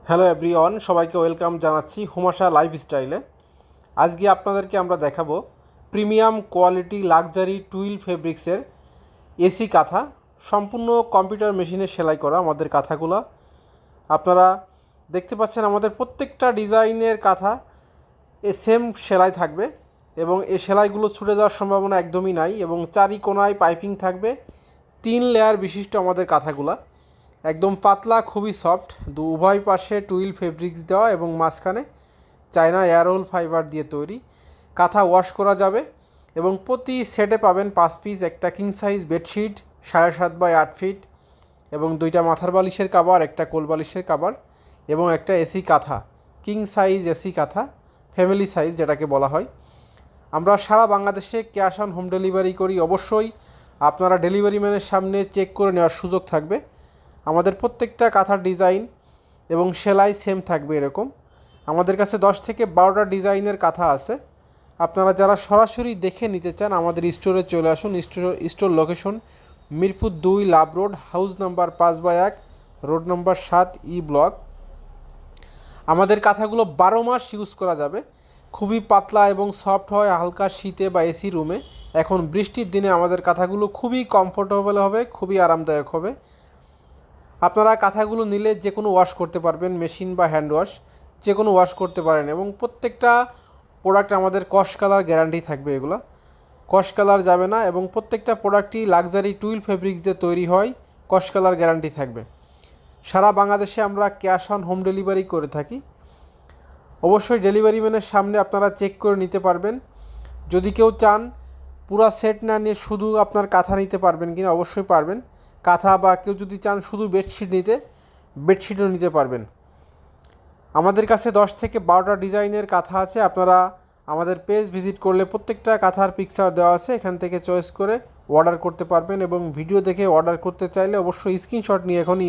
Hello everyone, সবাইকে welcome জানাচ্ছি হুমাশা লাইফস্টাইলে। আজকে আপনাদেরকে আমরা দেখাবো প্রিমিয়াম কোয়ালিটি লাক্সারি টুইল ফেব্রিক্সের এসি কাঁথা। সম্পূর্ণ কম্পিউটার মেশিনে সেলাই করা আমাদের কাঁথাগুলো। আপনারা দেখতে পাচ্ছেন আমাদের প্রত্যেকটা ডিজাইনের কাঁথা সেম সেলাই থাকবে এবং এই সেলাইগুলো ছুটে যাওয়ার সম্ভাবনা একদমই নাই এবং চারি কোণায় পাইপিং থাকবে। 3 লেয়ার বিশিষ্ট আমাদের কাঁথাগুলো একদম পাতলা, খুবই সফট, উভয় পাশে টুইল ফেব্রিক্স দেওয়া এবং মাঝখানে চায়না এয়ারোল ফাইবার দিয়ে তৈরি। কাঁথা ওয়াশ করা যাবে এবং প্রতি সেটে পাবেন 5 পিস একটা king size bedsheet 7.5 by 8 feet এবং 2টা মাথার বালিশের কাভার, একটা কোল বালিশের কাভার এবং একটা এসি কাঁথা, কিং সাইজ এসি কাঁথা, ফ্যামিলি সাইজ যেটাকে বলা হয়। আমরা সারা বাংলাদেশে ক্যাশ অন হোম ডেলিভারি করি। অবশ্যই আপনারা ডেলিভারি ম্যানের সামনে চেক করে নেওয়ার সুযোগ থাকবে। আমাদের প্রত্যেকটা কাঁথার ডিজাইন এবং সেলাই সেম থাকবে এরকম। আমাদের কাছে 10 থেকে 12টা ডিজাইনের কাঁথা আছে। আপনারা যারা সরাসরি দেখে নিতে চান আমাদের স্টোরে চলে আসুন। Store location Mirpur 2 love road, house number 5/1, road number 7, E block. আমাদের কাঁথাগুলো 12 মাস ইউজ করা যাবে। খুবই পাতলা এবং সফট হয় হালকা শীতে বা এসি রুমে। এখন বৃষ্টির দিনে আমাদের কাঁথাগুলো খুবই কমফোর্টেবল হবে, খুবই আরামদায়ক হবে। আপনারা কাঁথাগুলো নিলে যে কোনো ওয়াশ করতে পারবেন, মেশিন বা হ্যান্ড ওয়াশ যে কোনো ওয়াশ করতে পারেন এবং প্রত্যেকটা প্রোডাক্ট আমাদের কস কালার গ্যারান্টি থাকবে। এগুলো কস কালার যাবে না এবং প্রত্যেকটা প্রোডাক্টই লাক্সারি টুইল ফেব্রিক্স দিয়ে তৈরি হয়, কস কালার গ্যারান্টি থাকবে। সারা বাংলাদেশে আমরা ক্যাশ অন হোম ডেলিভারি করে থাকি। অবশ্যই ডেলিভারি ম্যানের সামনে আপনারা চেক করে নিতে পারবেন। যদি কেউ চান পুরা সেট না নিয়ে শুধু আপনার কাঁথা নিতে পারবেন কিনা, অবশ্যই পারবেন। কাঁথা বা কেউ যদি চান শুধু বেডশিট নিতে, বেডশিটও নিতে পারবেন। আমাদের কাছে 10 থেকে 12টা ডিজাইনের কাঁথা আছে। আপনারা আমাদের পেজ ভিজিট করলে প্রত্যেকটা কাঁথার পিকচার দেওয়া আছে, এখান থেকে চয়েস করে অর্ডার করতে পারবেন এবং ভিডিও দেখে অর্ডার করতে চাইলে অবশ্যই স্ক্রিনশট নিয়ে এখনই